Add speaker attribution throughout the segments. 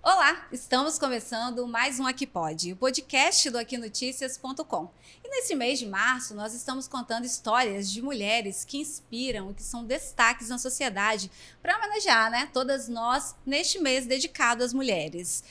Speaker 1: Olá, estamos começando mais um Aqui Pode, o podcast do aquinoticias.com. E nesse mês de março, nós estamos contando histórias de mulheres que inspiram e que são destaques na sociedade para homenagear, todas nós neste mês dedicado às mulheres.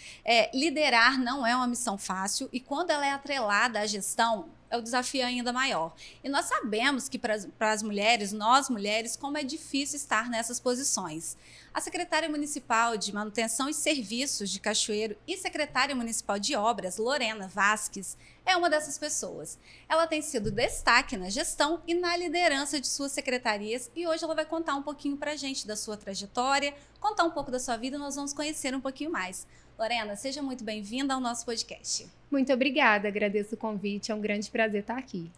Speaker 1: Liderar não é uma missão fácil e quando ela é atrelada à gestão, é o desafio ainda maior. E nós sabemos que para as mulheres, nós mulheres, como é difícil estar nessas posições. A secretária municipal de Manutenção e Serviços de Cachoeiro e secretária municipal de Obras, Lorena Vasques, é uma dessas pessoas. Ela tem sido destaque na gestão e na liderança de suas secretarias e hoje ela vai contar um pouquinho para a gente da sua trajetória, contar um pouco da sua vida e nós vamos conhecer um pouquinho mais. Lorena, seja muito bem-vinda ao nosso podcast.
Speaker 2: Muito obrigada, agradeço o convite, é um grande prazer estar aqui.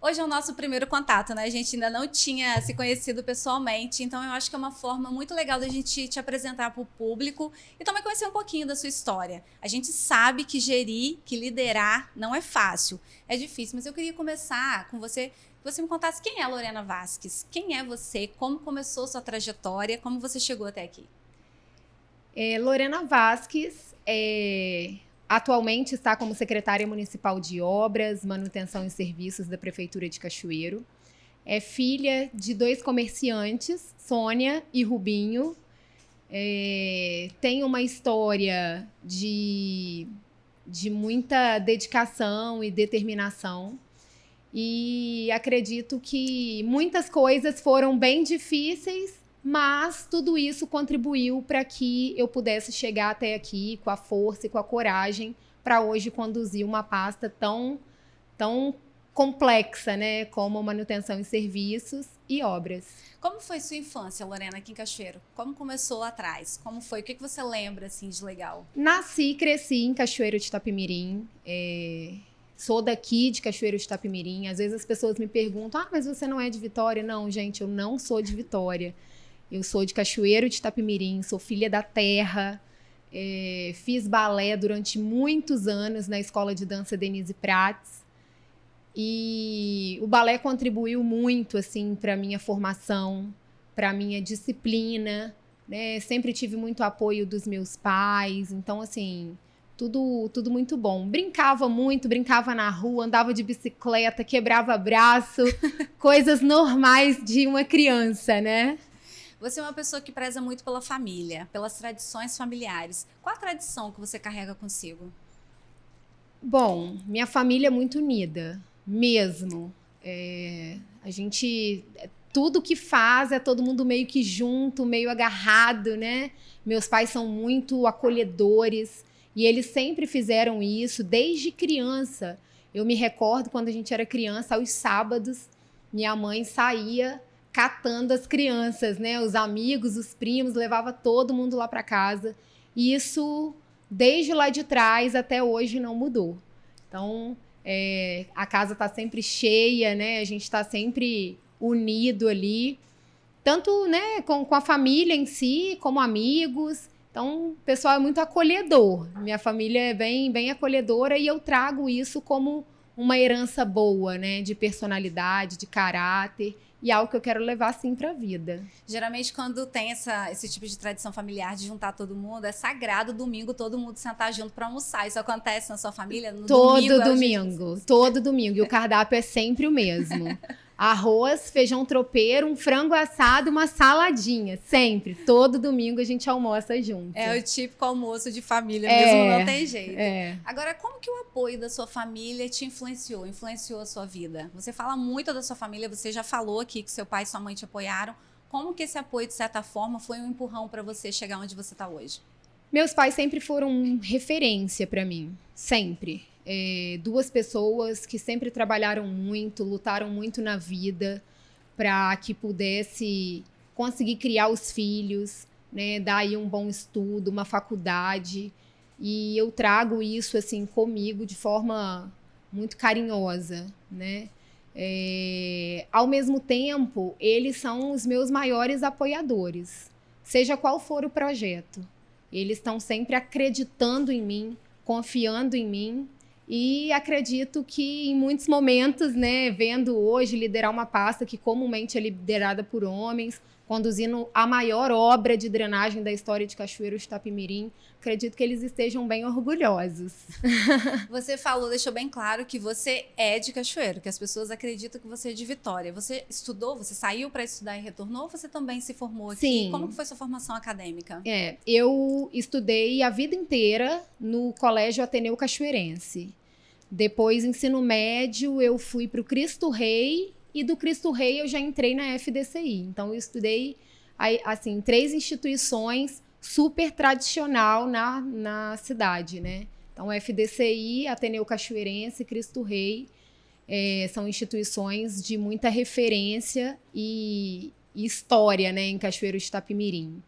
Speaker 1: Hoje é o nosso primeiro contato, A gente ainda não tinha se conhecido pessoalmente, então eu acho que é uma forma muito legal da gente te apresentar para o público e também conhecer um pouquinho da sua história. A gente sabe que gerir, que liderar não é fácil, é difícil, mas eu queria começar com você, que você me contasse quem é a Lorena Vasques, quem é você, como começou sua trajetória, como você chegou até aqui.
Speaker 2: Lorena Vasques atualmente está como secretária municipal de Obras, Manutenção e Serviços da Prefeitura de Cachoeiro. É filha de 2 comerciantes, Sônia e Rubinho. Tem uma história de muita dedicação e determinação. E acredito que muitas coisas foram bem difíceis, mas tudo isso contribuiu para que eu pudesse chegar até aqui com a força e com a coragem para hoje conduzir uma pasta tão complexa, como manutenção e serviços e obras.
Speaker 1: Como foi sua infância, Lorena, aqui em Cachoeiro? Como começou lá atrás? Como foi? O que você lembra assim, de legal?
Speaker 2: Nasci e cresci em Cachoeiro de Itapemirim. Sou daqui de Cachoeiro de Itapemirim. Às vezes as pessoas me perguntam, mas você não é de Vitória? Não, gente, eu não sou de Vitória. Eu sou de Cachoeiro de Itapemirim, sou filha da terra, fiz balé durante muitos anos na Escola de Dança Denise Prates e o balé contribuiu muito assim, para a minha formação, para a minha disciplina, Sempre tive muito apoio dos meus pais, então assim, tudo muito bom. Brincava muito, brincava na rua, andava de bicicleta, quebrava braço, coisas normais de uma criança,
Speaker 1: Você é uma pessoa que preza muito pela família, pelas tradições familiares. Qual a tradição que você carrega consigo?
Speaker 2: Bom, minha família é muito unida, mesmo. A gente, tudo que faz é todo mundo meio que junto, meio agarrado, Meus pais são muito acolhedores e eles sempre fizeram isso desde criança. Eu me recordo quando a gente era criança, aos sábados, minha mãe saía catando as crianças, os amigos, os primos, levava todo mundo lá para casa. E isso, desde lá de trás até hoje, não mudou. Então, a casa está sempre cheia, A gente está sempre unido ali, tanto com a família em si, como amigos. Então, o pessoal é muito acolhedor. Minha família é bem acolhedora e eu trago isso como uma herança boa, de personalidade, de caráter. E algo que eu quero levar, sim, para a vida.
Speaker 1: Geralmente, quando tem esse tipo de tradição familiar de juntar todo mundo, é sagrado domingo todo mundo sentar junto para almoçar. Isso acontece na sua família?
Speaker 2: Todo domingo. E o cardápio é sempre o mesmo. Arroz, feijão tropeiro, um frango assado, uma saladinha. Sempre. Todo domingo a gente almoça junto.
Speaker 1: É o típico almoço de família mesmo, não tem jeito.
Speaker 2: É.
Speaker 1: Agora, como que o apoio da sua família te influenciou a sua vida? Você fala muito da sua família, você já falou aqui que seu pai e sua mãe te apoiaram. Como que esse apoio, de certa forma, foi um empurrão para você chegar onde você está hoje?
Speaker 2: Meus pais sempre foram referência para mim. Sempre. 2 pessoas que sempre trabalharam muito, lutaram muito na vida para que pudesse conseguir criar os filhos, dar aí um bom estudo, uma faculdade. E eu trago isso assim comigo de forma muito carinhosa, Ao mesmo tempo, eles são os meus maiores apoiadores, seja qual for o projeto. Eles estão sempre acreditando em mim, confiando em mim. E acredito que em muitos momentos, vendo hoje liderar uma pasta que comumente é liderada por homens, conduzindo a maior obra de drenagem da história de Cachoeiro de Itapemirim. Acredito que eles estejam bem orgulhosos.
Speaker 1: Você deixou bem claro que você é de Cachoeiro, que as pessoas acreditam que você é de Vitória. Você estudou, você saiu para estudar e retornou, ou você também se formou aqui?
Speaker 2: Sim.
Speaker 1: Como foi sua formação acadêmica?
Speaker 2: Eu estudei a vida inteira no Colégio Ateneu Cachoeirense. Depois, ensino médio, eu fui para o Cristo Rei, e do Cristo Rei eu já entrei na FDCI. Então, eu estudei, assim, 3 instituições super tradicional na cidade, né? Então, FDCI, Ateneu Cachoeirense, Cristo Rei, são instituições de muita referência e história, né, em Cachoeiro de Itapemirim.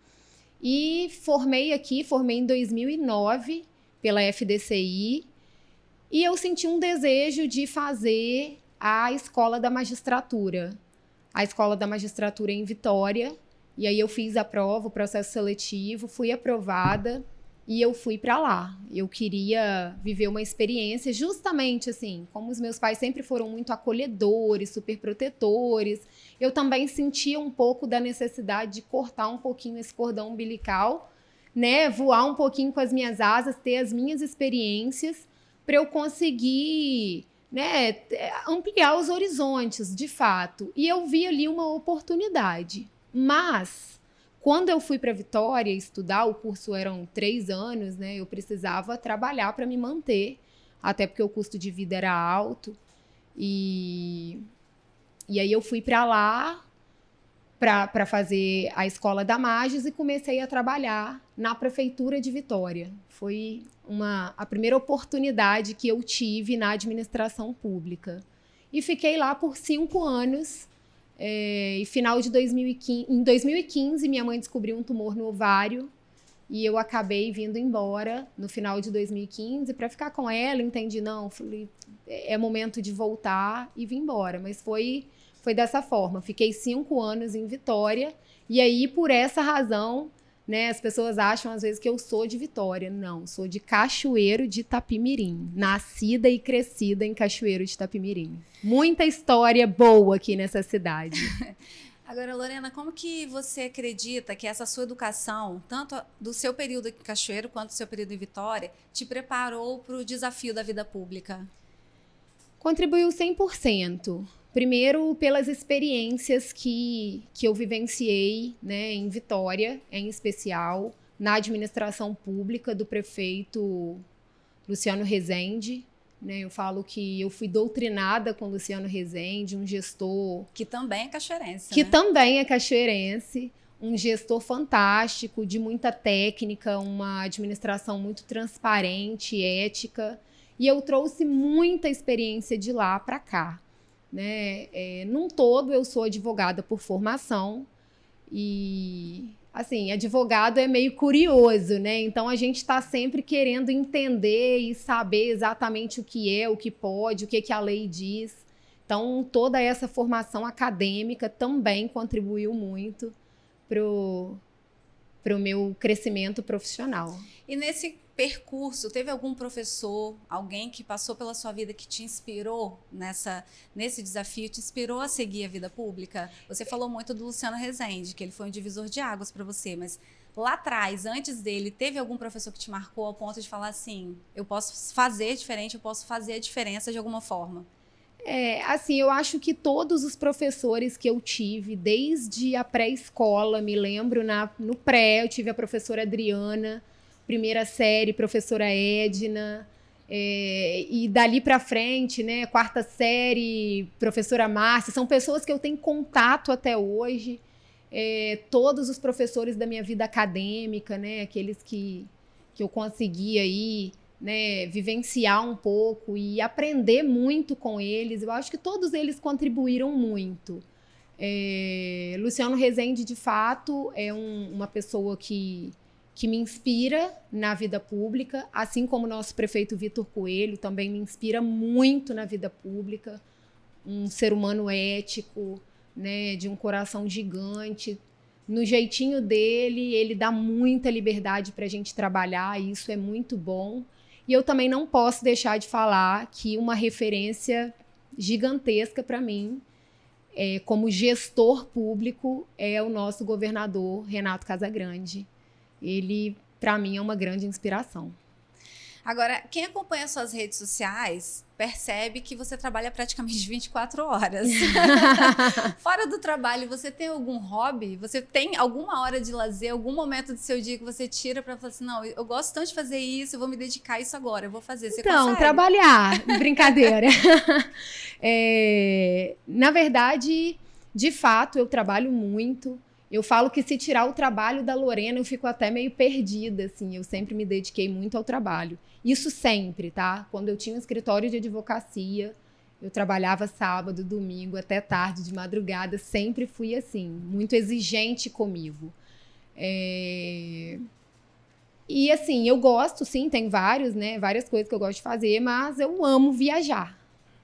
Speaker 2: E formei em 2009 pela FDCI, e eu senti um desejo de fazer a Escola da Magistratura. A Escola da Magistratura em Vitória. E aí eu fiz a prova, o processo seletivo, fui aprovada e eu fui para lá. Eu queria viver uma experiência justamente assim, como os meus pais sempre foram muito acolhedores, super protetores, eu também sentia um pouco da necessidade de cortar um pouquinho esse cordão umbilical, né? Voar um pouquinho com as minhas asas, ter as minhas experiências para eu conseguir, né, ampliar os horizontes, de fato. E eu vi ali uma oportunidade. Mas, quando eu fui para Vitória estudar, o curso eram 3 anos, né, eu precisava trabalhar para me manter, até porque o custo de vida era alto. E aí eu fui para lá para fazer a Escola da Magis e comecei a trabalhar na Prefeitura de Vitória. Foi a primeira oportunidade que eu tive na administração pública. E fiquei lá por 5 anos. E final de 2015, em 2015, minha mãe descobriu um tumor no ovário e eu acabei vindo embora no final de 2015 para ficar com ela. Entendi, não, falei, é momento de voltar e vim embora. Mas foi dessa forma. Fiquei 5 anos em Vitória e aí, por essa razão, né, as pessoas acham às vezes que eu sou de Vitória. Não, sou de Cachoeiro de Itapemirim. Nascida e crescida em Cachoeiro de Itapemirim. Muita história boa aqui nessa cidade.
Speaker 1: Agora, Lorena, como que você acredita que essa sua educação, tanto do seu período aqui em Cachoeiro quanto do seu período em Vitória, te preparou para o desafio da vida pública?
Speaker 2: Contribuiu 100%. Primeiro, pelas experiências que eu vivenciei, né, em Vitória, em especial, na administração pública do prefeito Luciano Rezende. Né, eu falo que eu fui doutrinada com Luciano Rezende, um gestor...
Speaker 1: Que também é cachoeirense,
Speaker 2: Que
Speaker 1: né?
Speaker 2: também é cachoeirense, um gestor fantástico, de muita técnica, uma administração muito transparente, ética. E eu trouxe muita experiência de lá para cá. Né? Num todo, eu sou advogada por formação e, assim, advogado é meio curioso, né? Então, a gente está sempre querendo entender e saber exatamente o que pode, o que a lei diz. Então, toda essa formação acadêmica também contribuiu muito para o meu crescimento profissional.
Speaker 1: E nesse percurso, teve algum professor, alguém que passou pela sua vida que te inspirou nesse desafio, te inspirou a seguir a vida pública? Você falou muito do Luciano Rezende, que ele foi um divisor de águas para você, mas lá atrás, antes dele, teve algum professor que te marcou ao ponto de falar assim, eu posso fazer diferente, eu posso fazer a diferença de alguma forma?
Speaker 2: Assim, eu acho que todos os professores que eu tive, desde a pré-escola, me lembro, no pré, eu tive a professora Adriana, primeira série, professora Edna, e dali para frente, né, 4ª série, professora Márcia, são pessoas que eu tenho contato até hoje, todos os professores da minha vida acadêmica, né, aqueles que eu consegui aí, né, vivenciar um pouco e aprender muito com eles, eu acho que todos eles contribuíram muito. Luciano Rezende, de fato, é uma pessoa que me inspira na vida pública, assim como o nosso prefeito Vitor Coelho também me inspira muito na vida pública, um ser humano ético, né, de um coração gigante. No jeitinho dele, ele dá muita liberdade para a gente trabalhar, e isso é muito bom. E eu também não posso deixar de falar que uma referência gigantesca para mim como gestor público, é o nosso governador Renato Casagrande. Ele, para mim, é uma grande inspiração.
Speaker 1: Agora, quem acompanha suas redes sociais percebe que você trabalha praticamente 24 horas. Fora do trabalho, você tem algum hobby? Você tem alguma hora de lazer, algum momento do seu dia que você tira para falar assim, não, eu gosto tanto de fazer isso, eu vou me dedicar a isso agora, eu vou fazer. Você consegue?
Speaker 2: Trabalhar, brincadeira. Na verdade, de fato, eu trabalho muito. Eu falo que se tirar o trabalho da Lorena, eu fico até meio perdida, assim. Eu sempre me dediquei muito ao trabalho. Isso sempre, tá? Quando eu tinha um escritório de advocacia, eu trabalhava sábado, domingo, até tarde, de madrugada. Sempre fui assim, muito exigente comigo. E assim, eu gosto, sim, tem várias coisas que eu gosto de fazer, mas eu amo viajar.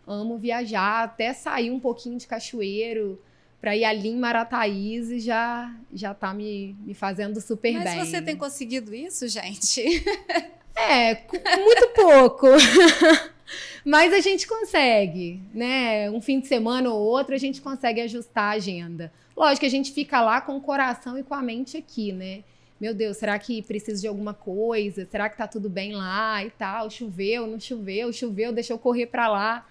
Speaker 2: Amo viajar, até sair um pouquinho de Cachoeiro, para ir ali em Marataízes, já tá me fazendo super bem.
Speaker 1: Mas você tem conseguido isso, gente?
Speaker 2: Muito pouco. Mas a gente consegue, né? Um fim de semana ou outro, a gente consegue ajustar a agenda. Lógico que a gente fica lá com o coração e com a mente aqui, né? Meu Deus, será que precisa de alguma coisa? Será que tá tudo bem lá e tal? Choveu, não choveu? Choveu, deixa eu correr para lá.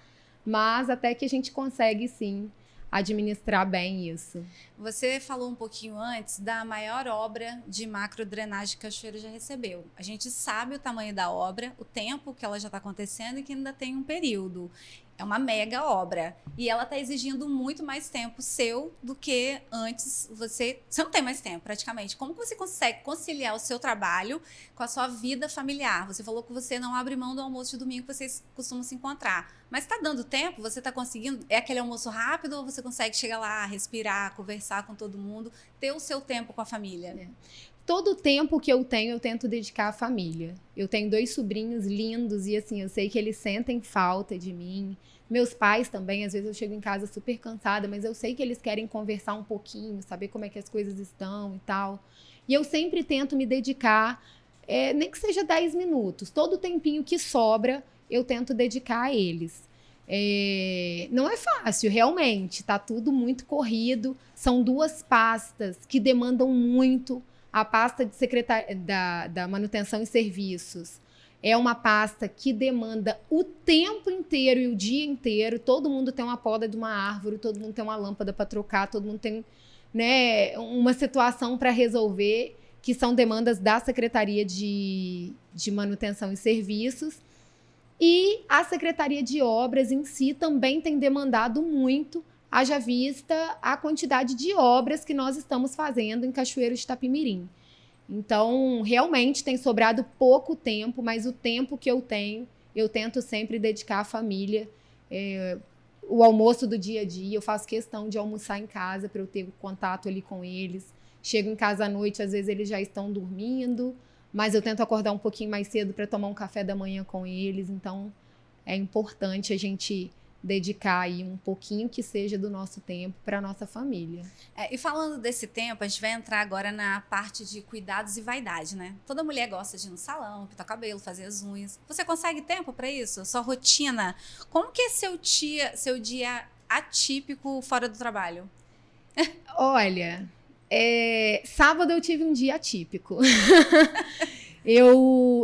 Speaker 2: Mas até que a gente consegue, sim, administrar bem isso.
Speaker 1: Você falou um pouquinho antes da maior obra de macrodrenagem que Cachoeiro já recebeu. A gente sabe o tamanho da obra, o tempo que ela já está acontecendo e que ainda tem um período. É uma mega obra. E ela está exigindo muito mais tempo seu do que antes. Você não tem mais tempo, praticamente. Como que você consegue conciliar o seu trabalho com a sua vida familiar? Você falou que você não abre mão do almoço de domingo que vocês costumam se encontrar. Mas está dando tempo? Você está conseguindo? É aquele almoço rápido ou você consegue chegar lá, respirar, conversar com todo mundo, ter o seu tempo com a família?
Speaker 2: Todo o tempo que eu tenho, eu tento dedicar à família. Eu tenho 2 sobrinhos lindos e, assim, eu sei que eles sentem falta de mim. Meus pais também, às vezes eu chego em casa super cansada, mas eu sei que eles querem conversar um pouquinho, saber como é que as coisas estão e tal. E eu sempre tento me dedicar, nem que seja 10 minutos. Todo o tempinho que sobra, eu tento dedicar a eles. Não é fácil, realmente. Tá tudo muito corrido. São 2 pastas que demandam muito. A pasta de da manutenção e serviços é uma pasta que demanda o tempo inteiro e o dia inteiro. Todo mundo tem uma poda de uma árvore, todo mundo tem uma lâmpada para trocar, todo mundo tem, né, uma situação para resolver, que são demandas da Secretaria de Manutenção e Serviços. E a Secretaria de Obras em si também tem demandado muito, haja vista a quantidade de obras que nós estamos fazendo em Cachoeiro de Itapemirim. Então, realmente tem sobrado pouco tempo, mas o tempo que eu tenho, eu tento sempre dedicar à família. O almoço do dia a dia, eu faço questão de almoçar em casa para eu ter contato ali com eles. Chego em casa à noite, às vezes eles já estão dormindo, mas eu tento acordar um pouquinho mais cedo para tomar um café da manhã com eles. Então, é importante a gente dedicar aí um pouquinho que seja do nosso tempo para a nossa família.
Speaker 1: E falando desse tempo, a gente vai entrar agora na parte de cuidados e vaidade, né? Toda mulher gosta de ir no salão, pintar o cabelo, fazer as unhas. Você consegue tempo para isso? Sua rotina? Como que é seu dia atípico fora do trabalho?
Speaker 2: Olha, sábado eu tive um dia atípico.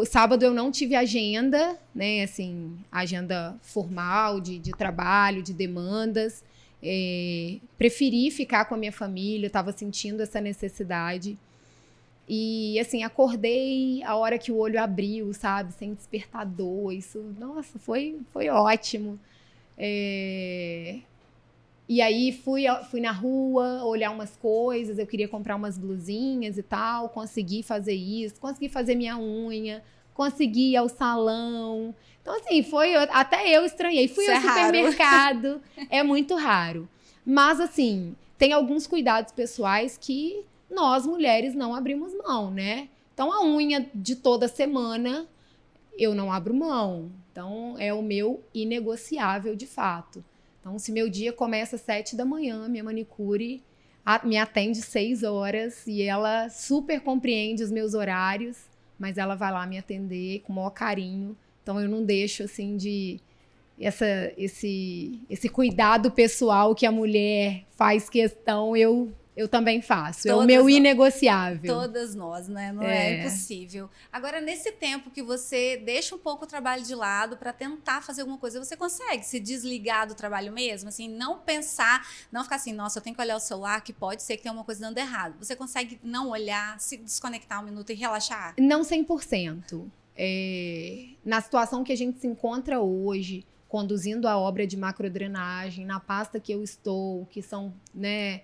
Speaker 2: Sábado eu não tive agenda, né, assim, agenda formal de trabalho, de demandas. Preferi ficar com a minha família, eu estava sentindo essa necessidade. E, assim, acordei a hora que o olho abriu, sabe, sem despertador. Isso, nossa, foi ótimo. E aí fui na rua olhar umas coisas, eu queria comprar umas blusinhas e tal, consegui fazer isso, consegui fazer minha unha, consegui ir ao salão. Então, assim, até eu estranhei. Fui ao supermercado, é muito raro. Mas, assim, tem alguns cuidados pessoais que nós, mulheres, não abrimos mão, né? Então, a unha de toda semana, eu não abro mão. Então, é o meu inegociável, de fato. Então, se meu dia começa às 7 da manhã, minha manicure me atende 6 horas e ela super compreende os meus horários, mas ela vai lá me atender com o maior carinho. Então, eu não deixo, assim, esse cuidado pessoal que a mulher faz questão, eu também faço. É o meu inegociável.
Speaker 1: Todas nós, né? Não é impossível. Agora, nesse tempo que você deixa um pouco o trabalho de lado para tentar fazer alguma coisa, você consegue se desligar do trabalho mesmo? Assim, não pensar, não ficar assim, nossa, eu tenho que olhar o celular, que pode ser que tenha uma coisa dando errado. Você consegue não olhar, se desconectar um minuto e relaxar?
Speaker 2: Não 100%. Na situação que a gente se encontra hoje, conduzindo a obra de macrodrenagem, na pasta que eu estou, que são, né,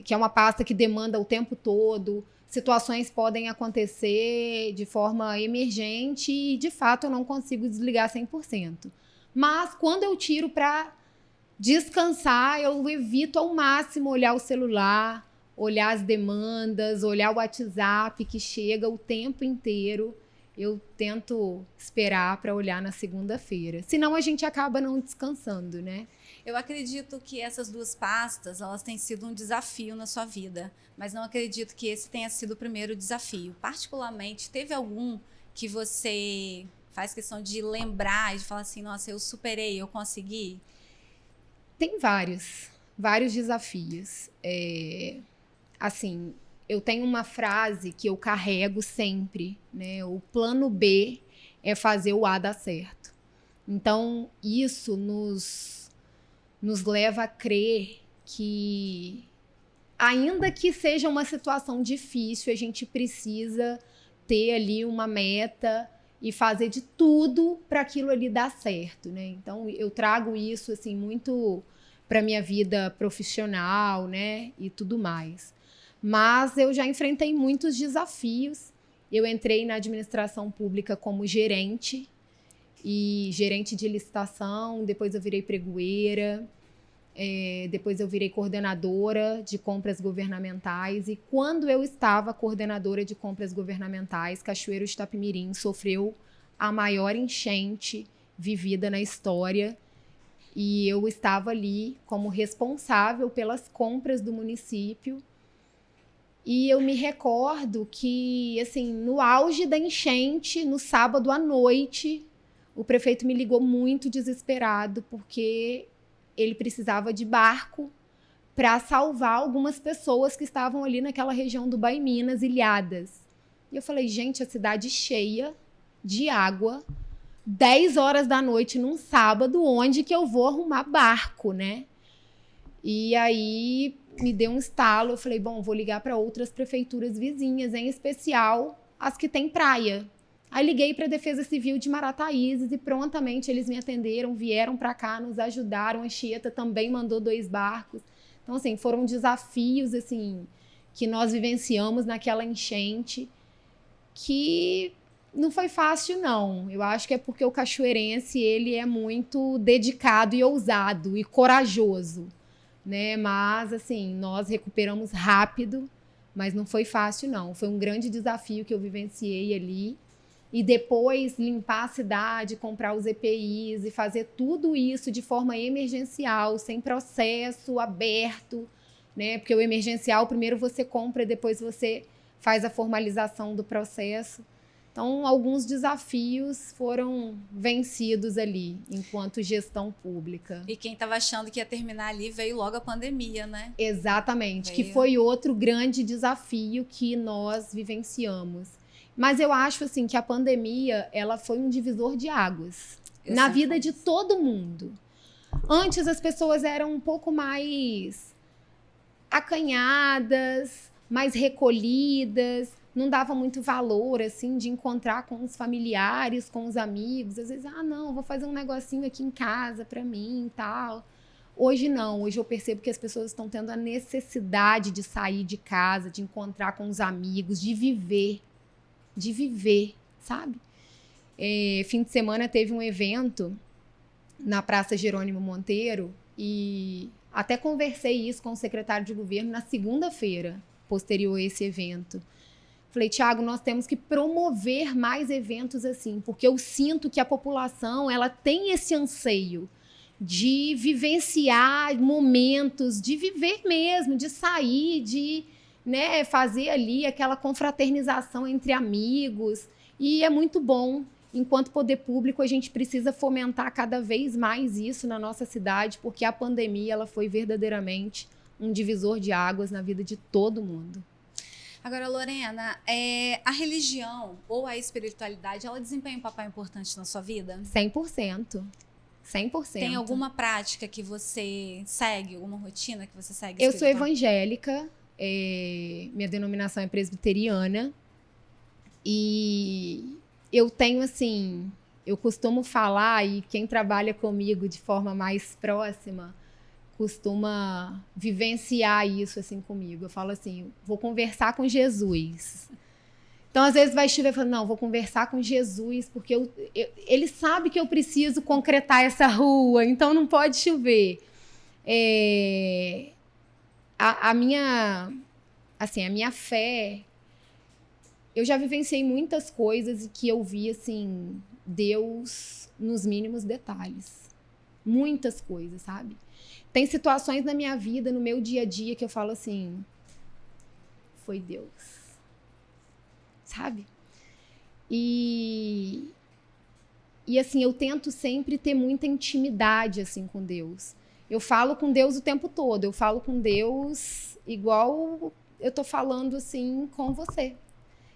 Speaker 2: que é uma pasta que demanda o tempo todo, situações podem acontecer de forma emergente e, de fato, eu não consigo desligar 100%. Mas, quando eu tiro para descansar, eu evito ao máximo olhar o celular, olhar as demandas, olhar o WhatsApp que chega o tempo inteiro. Eu tento esperar para olhar na segunda-feira. Senão a gente acaba não descansando, né?
Speaker 1: Eu acredito que essas duas pastas, elas têm sido um desafio na sua vida, mas não acredito que esse tenha sido o primeiro desafio. Particularmente, teve algum que você faz questão de lembrar e de falar assim, nossa, eu superei, eu consegui?
Speaker 2: Tem vários desafios. Assim, eu tenho uma frase que eu carrego sempre, né? O plano B é fazer o A dar certo. Então, isso nos leva a crer que, ainda que seja uma situação difícil, a gente precisa ter ali uma meta e fazer de tudo para aquilo ali dar certo, né? Então, eu trago isso assim muito para minha vida profissional, né? E tudo mais. Mas eu já enfrentei muitos desafios. Eu entrei na administração pública como gerente de licitação, depois eu virei pregoeira, depois eu virei coordenadora de compras governamentais. E quando eu estava coordenadora de compras governamentais, Cachoeiro de Itapemirim sofreu a maior enchente vivida na história. E eu estava ali como responsável pelas compras do município. E eu me recordo que, assim, no auge da enchente, no sábado à noite, o prefeito me ligou muito desesperado, porque ele precisava de barco para salvar algumas pessoas que estavam ali naquela região do Baí Minas, ilhadas. E eu falei, gente, a cidade cheia de água, 10 horas da noite num sábado, onde que eu vou arrumar barco, né? E aí me deu um estalo, eu falei, bom, vou ligar para outras prefeituras vizinhas, em especial as que têm praia. Aí liguei para a Defesa Civil de Marataízes e prontamente eles me atenderam, vieram para cá, nos ajudaram. A Anchieta também mandou 2 barcos. Então, assim, foram desafios assim, que nós vivenciamos naquela enchente, que não foi fácil, não. Eu acho que é porque o cachoeirense ele é muito dedicado e ousado e corajoso, né? Mas, assim, nós recuperamos rápido, mas não foi fácil, não. Foi um grande desafio que eu vivenciei ali. E depois limpar a cidade, comprar os EPIs e fazer tudo isso de forma emergencial, sem processo aberto, né? Porque o emergencial, primeiro você compra, depois você faz a formalização do processo. Então, alguns desafios foram vencidos ali, enquanto gestão pública.
Speaker 1: E quem estava achando que ia terminar ali, veio logo a pandemia, né?
Speaker 2: Exatamente, que foi outro grande desafio que nós vivenciamos. Mas eu acho assim que a pandemia, ela foi um divisor de águas na vida de todo mundo. Antes as pessoas eram um pouco mais acanhadas, mais recolhidas, não dava muito valor assim de encontrar com os familiares, com os amigos. Às vezes, não, vou fazer um negocinho aqui em casa para mim e tal. Hoje não, hoje eu percebo que as pessoas estão tendo a necessidade de sair de casa, de encontrar com os amigos, de viver, sabe? Fim de semana teve um evento na Praça Jerônimo Monteiro e até conversei isso com o secretário de governo na segunda-feira, posterior a esse evento. Falei, Thiago, nós temos que promover mais eventos assim, porque eu sinto que a população ela tem esse anseio de vivenciar momentos, de viver mesmo, de sair, de, né, fazer ali aquela confraternização entre amigos. E é muito bom. enquanto poder público, a gente precisa fomentar cada vez mais isso na nossa cidade, porque a pandemia ela foi verdadeiramente um divisor de águas na vida de todo mundo.
Speaker 1: Agora, Lorena, a religião ou a espiritualidade, ela desempenha um papel importante na sua vida?
Speaker 2: 100%. 100%.
Speaker 1: Tem alguma prática que você segue, alguma rotina que você segue?
Speaker 2: Eu sou evangélica, minha denominação é presbiteriana, e eu tenho, assim, eu costumo falar, e quem trabalha comigo de forma mais próxima costuma vivenciar isso assim comigo. Eu falo assim, vou conversar com Jesus. Então, às vezes, vai chover e fala, não, vou conversar com Jesus, porque ele sabe que eu preciso concretar essa rua, então não pode chover. A minha fé, eu já vivenciei muitas coisas e que eu vi, assim, Deus nos mínimos detalhes. Muitas coisas, sabe? Tem situações na minha vida, no meu dia a dia, que eu falo assim, foi Deus. Sabe? E assim, eu tento sempre ter muita intimidade, assim, com Deus. Eu falo com Deus o tempo todo. Eu falo com Deus igual eu tô falando, assim, com você.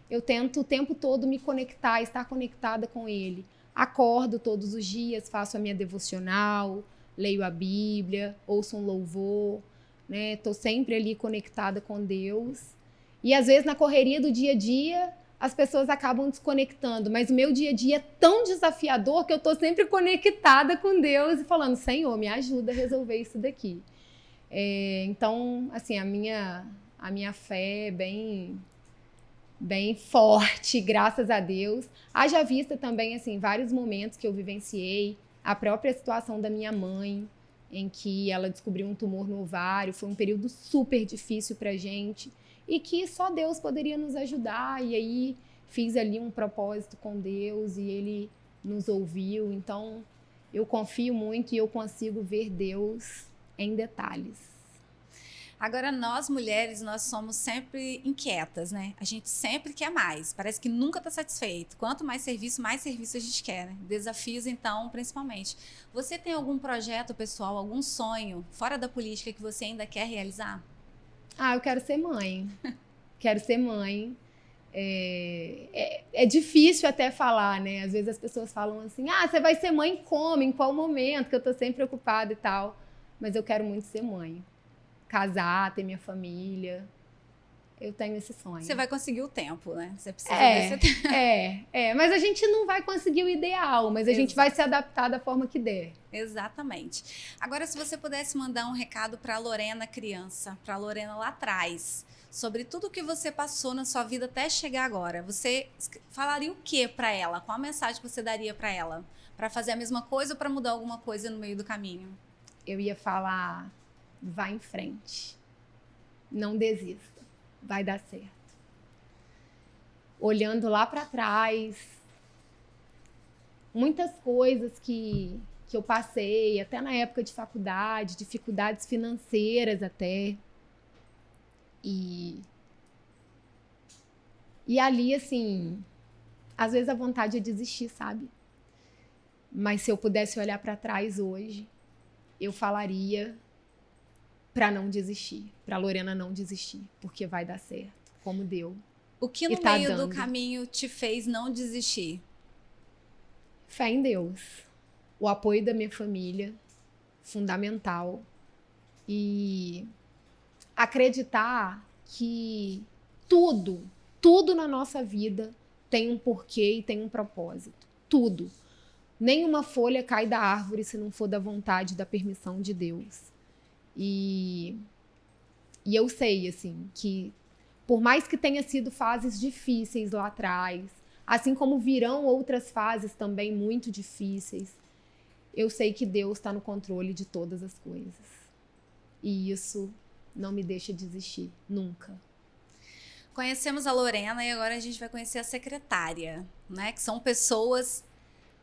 Speaker 2: Eu tento o tempo todo me conectar, estar conectada com Ele. Acordo todos os dias, faço a minha devocional, leio a Bíblia, ouço um louvor, né? Tô sempre ali conectada com Deus. E às vezes na correria do dia a dia, as pessoas acabam desconectando, mas o meu dia a dia é tão desafiador que eu tô sempre conectada com Deus e falando, Senhor, me ajuda a resolver isso daqui. Então, assim, a minha fé é bem forte, graças a Deus. Haja vista também, assim, vários momentos que eu vivenciei, a própria situação da minha mãe, em que ela descobriu um tumor no ovário, foi um período super difícil pra gente, e que só Deus poderia nos ajudar, e aí fiz ali um propósito com Deus, e Ele nos ouviu, então eu confio muito e eu consigo ver Deus em detalhes.
Speaker 1: Agora, nós mulheres, nós somos sempre inquietas, né? A gente sempre quer mais, parece que nunca está satisfeito. Quanto mais serviço a gente quer, né? Desafios, então, principalmente. Você tem algum projeto pessoal, algum sonho fora da política que você ainda quer realizar?
Speaker 2: Eu quero ser mãe. Quero ser mãe. É difícil até falar, né? Às vezes as pessoas falam assim, você vai ser mãe como? Em qual momento? Que eu tô sempre preocupada e tal. Mas eu quero muito ser mãe. Casar, ter minha família. Eu tenho esse sonho.
Speaker 1: Você vai conseguir o tempo, né? Você precisa desse tempo.
Speaker 2: Mas a gente não vai conseguir o ideal, mas a gente vai se adaptar da forma que der.
Speaker 1: Exatamente. Agora, se você pudesse mandar um recado para a Lorena criança, para a Lorena lá atrás, sobre tudo que você passou na sua vida até chegar agora, você falaria o que para ela? Qual a mensagem que você daria para ela? Para fazer a mesma coisa ou para mudar alguma coisa no meio do caminho?
Speaker 2: Eu ia falar, vá em frente. Não desista. Vai dar certo. Olhando lá para trás, muitas coisas que eu passei, até na época de faculdade, dificuldades financeiras até. E ali, assim, às vezes a vontade é desistir, sabe? Mas se eu pudesse olhar para trás hoje, eu falaria para não desistir, para Lorena não desistir, porque vai dar certo, como deu.
Speaker 1: O que no meio do caminho te fez não desistir?
Speaker 2: Fé em Deus, o apoio da minha família, fundamental, e acreditar que tudo na nossa vida tem um porquê e tem um propósito, tudo. Nenhuma folha cai da árvore se não for da vontade e da permissão de Deus. E eu sei, assim, que por mais que tenha sido fases difíceis lá atrás, assim como virão outras fases também muito difíceis, eu sei que Deus está no controle de todas as coisas. E isso não me deixa desistir, nunca.
Speaker 1: Conhecemos a Lorena e agora a gente vai conhecer a secretária, né? Que são pessoas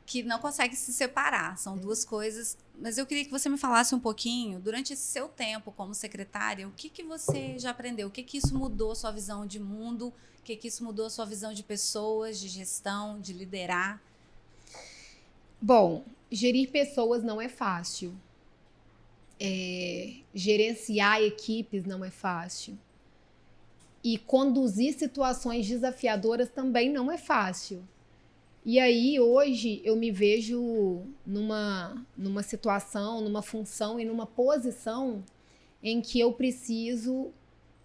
Speaker 1: que não conseguem se separar, são duas coisas. Mas eu queria que você me falasse um pouquinho, durante esse seu tempo como secretária, o que você já aprendeu? O que isso mudou a sua visão de mundo? O que isso mudou a sua visão de pessoas, de gestão, de liderar?
Speaker 2: Bom, gerir pessoas não é fácil. Gerenciar equipes não é fácil. E conduzir situações desafiadoras também não é fácil. E aí, hoje, eu me vejo numa situação, numa função e numa posição em que eu preciso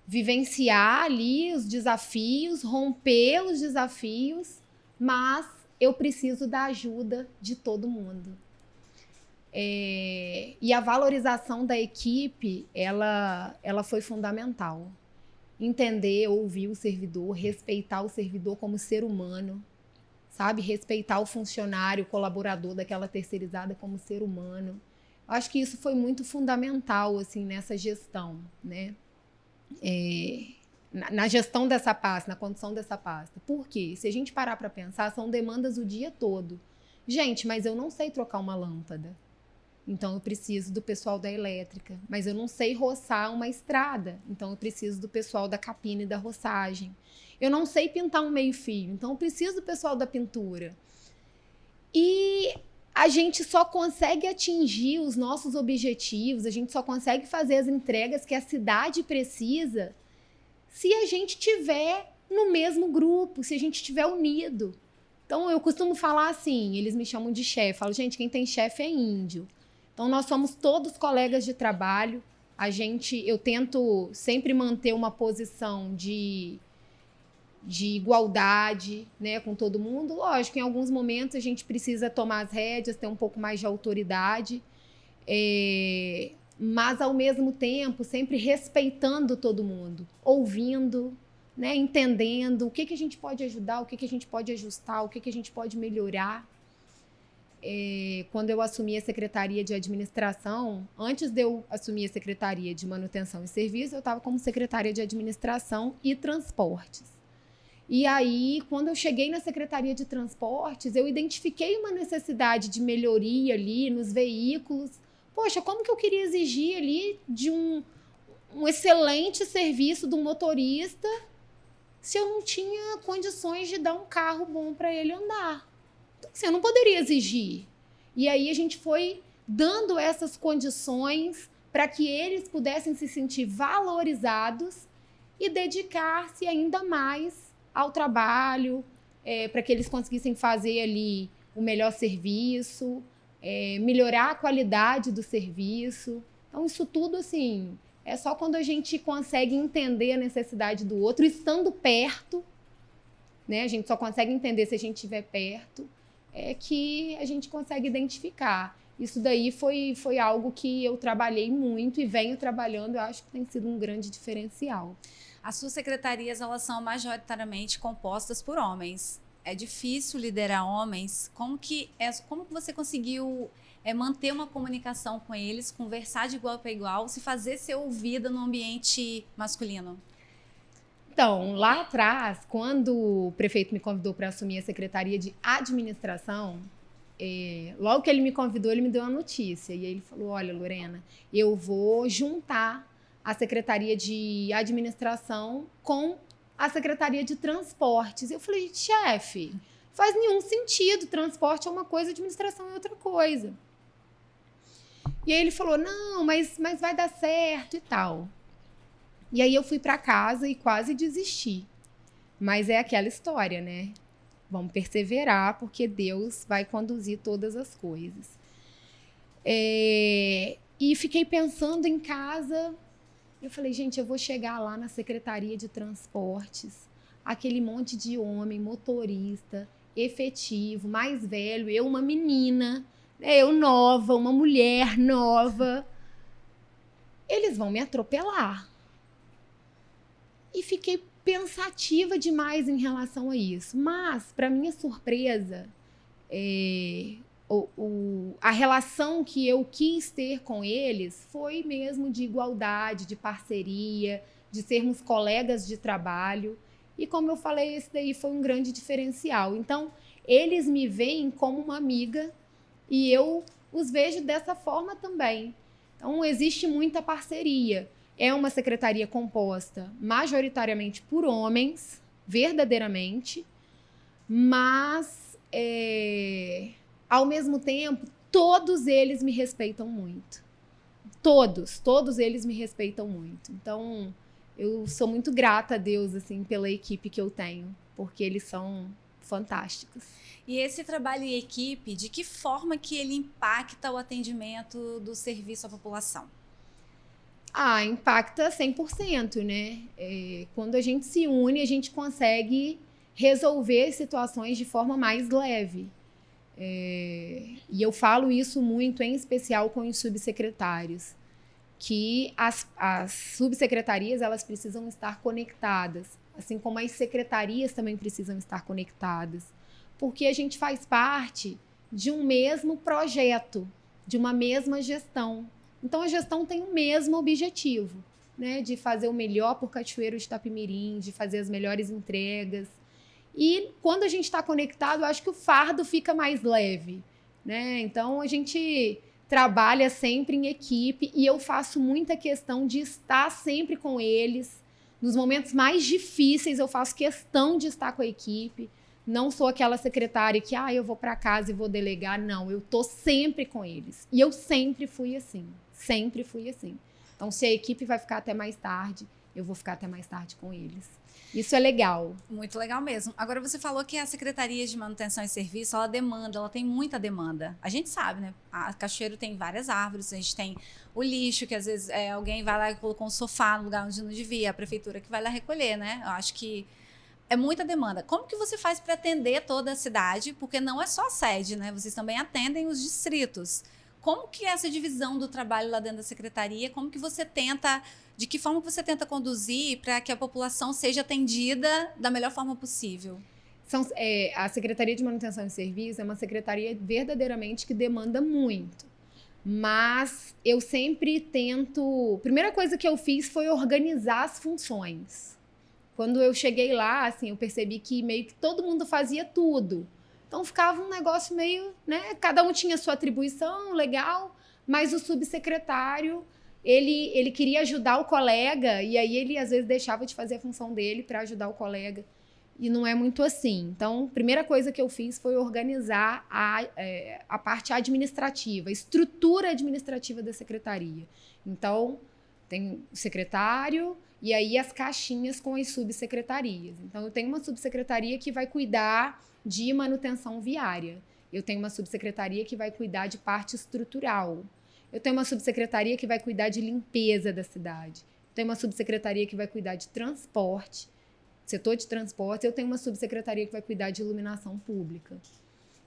Speaker 2: vivenciar ali os desafios, romper os desafios, mas eu preciso da ajuda de todo mundo. E a valorização da equipe, ela foi fundamental. Entender, ouvir o servidor, respeitar o servidor como ser humano, sabe? Respeitar o funcionário, o colaborador daquela terceirizada como ser humano. Acho que isso foi muito fundamental, assim, nessa gestão, né? Na gestão dessa pasta, na condução dessa pasta. Por quê? Se a gente parar para pensar, são demandas o dia todo. Gente, mas eu não sei trocar uma lâmpada. Então, eu preciso do pessoal da elétrica. Mas eu não sei roçar uma estrada. Então, eu preciso do pessoal da capina e da roçagem. Eu não sei pintar um meio-fio. Então, eu preciso do pessoal da pintura. E a gente só consegue atingir os nossos objetivos, a gente só consegue fazer as entregas que a cidade precisa se a gente tiver no mesmo grupo, se a gente estiver unido. Então, eu costumo falar assim, eles me chamam de chefe. Falo, gente, quem tem chefe é índio. Então, nós somos todos colegas de trabalho. Eu tento sempre manter uma posição de igualdade, né, com todo mundo. Lógico, em alguns momentos a gente precisa tomar as rédeas, ter um pouco mais de autoridade, mas, ao mesmo tempo, sempre respeitando todo mundo, ouvindo, né, entendendo o que a gente pode ajudar, o que a gente pode ajustar, o que a gente pode melhorar. Quando eu assumi a Secretaria de Administração, antes de eu assumir a Secretaria de Manutenção e Serviço, eu estava como Secretária de Administração e Transportes. E aí, quando eu cheguei na Secretaria de Transportes, eu identifiquei uma necessidade de melhoria ali nos veículos. Poxa, como que eu queria exigir ali de um excelente serviço do motorista se eu não tinha condições de dar um carro bom para ele andar? Então, assim, eu não poderia exigir. E aí a gente foi dando essas condições para que eles pudessem se sentir valorizados e dedicar-se ainda mais ao trabalho, para que eles conseguissem fazer ali o melhor serviço, melhorar a qualidade do serviço. Então, isso tudo, assim, é só quando a gente consegue entender a necessidade do outro, estando perto, né? A gente só consegue entender se a gente estiver perto, que a gente consegue identificar. Isso daí foi algo que eu trabalhei muito e venho trabalhando, eu acho que tem sido um grande diferencial.
Speaker 1: As suas secretarias, elas são majoritariamente compostas por homens. É difícil liderar homens. Como que você conseguiu manter uma comunicação com eles, conversar de igual para igual, se fazer ser ouvida no ambiente masculino?
Speaker 2: Então, lá atrás, quando o prefeito me convidou para assumir a Secretaria de Administração, logo que ele me convidou, ele me deu uma notícia. E aí ele falou, olha, Lorena, eu vou juntar a Secretaria de Administração com a Secretaria de Transportes. Eu falei, chefe, faz nenhum sentido. Transporte é uma coisa, administração é outra coisa. E aí ele falou, não, mas vai dar certo e tal. E aí eu fui para casa e quase desisti. Mas é aquela história, né? Vamos perseverar, porque Deus vai conduzir todas as coisas. E fiquei pensando em casa. Eu falei, gente, eu vou chegar lá na Secretaria de Transportes, aquele monte de homem, motorista, efetivo, mais velho, eu uma menina, eu nova, uma mulher nova. Eles vão me atropelar. E fiquei pensativa demais em relação a isso. Mas, para minha surpresa, a relação que eu quis ter com eles foi mesmo de igualdade, de parceria, de sermos colegas de trabalho. E, como eu falei, esse daí foi um grande diferencial. Então, eles me veem como uma amiga e eu os vejo dessa forma também. Então, existe muita parceria. É uma secretaria composta majoritariamente por homens, verdadeiramente, mas Ao mesmo tempo, todos eles me respeitam muito. Todos eles me respeitam muito. Então, eu sou muito grata a Deus, assim, pela equipe que eu tenho, porque eles são fantásticos.
Speaker 1: E esse trabalho em equipe, de que forma que ele impacta o atendimento do serviço à população?
Speaker 2: Impacta 100%, né? Quando a gente se une, a gente consegue resolver situações de forma mais leve. E eu falo isso muito, em especial com os subsecretários, que as subsecretarias, elas precisam estar conectadas, assim como as secretarias também precisam estar conectadas, porque a gente faz parte de um mesmo projeto, de uma mesma gestão. Então, a gestão tem o mesmo objetivo, né? De fazer o melhor por Cachoeiro de Itapemirim, de fazer as melhores entregas. E quando a gente está conectado, eu acho que o fardo fica mais leve, né? Então, a gente trabalha sempre em equipe e eu faço muita questão de estar sempre com eles. Nos momentos mais difíceis, eu faço questão de estar com a equipe. Não sou aquela secretária que, eu vou para casa e vou delegar. Não, eu tô sempre com eles. E eu sempre fui assim. Sempre fui assim. Então, se a equipe vai ficar até mais tarde, eu vou ficar até mais tarde com eles. Isso é legal.
Speaker 1: Muito legal mesmo. Agora, você falou que a Secretaria de Manutenção e Serviço, ela tem muita demanda. A gente sabe, né? A Cachoeiro tem várias árvores, a gente tem o lixo, que às vezes alguém vai lá e colocou um sofá no lugar onde não devia, a prefeitura que vai lá recolher, né? Eu acho que é muita demanda. Como que você faz para atender toda a cidade? Porque não é só a sede, né? Vocês também atendem os distritos. Como que é essa divisão do trabalho lá dentro da secretaria? Como que você tenta, de que forma você tenta conduzir para que a população seja atendida da melhor forma possível?
Speaker 2: A Secretaria de Manutenção e Serviço é uma secretaria verdadeiramente que demanda muito. Mas eu sempre tento... Primeira coisa que eu fiz foi organizar as funções. Quando eu cheguei lá, assim, eu percebi que meio que todo mundo fazia tudo. Então, ficava um negócio meio, né? Cada um tinha sua atribuição, legal, mas o subsecretário, ele queria ajudar o colega, e aí ele, às vezes, deixava de fazer a função dele para ajudar o colega. E não é muito assim. Então, a primeira coisa que eu fiz foi organizar a parte administrativa, a estrutura administrativa da secretaria. Então, tem o secretário e aí as caixinhas com as subsecretarias. Então, eu tenho uma subsecretaria que vai cuidar de manutenção viária. Eu tenho uma subsecretaria que vai cuidar de parte estrutural. Eu tenho uma subsecretaria que vai cuidar de limpeza da cidade. Eu tenho uma subsecretaria que vai cuidar de transporte, setor de transporte. Eu tenho uma subsecretaria que vai cuidar de iluminação pública.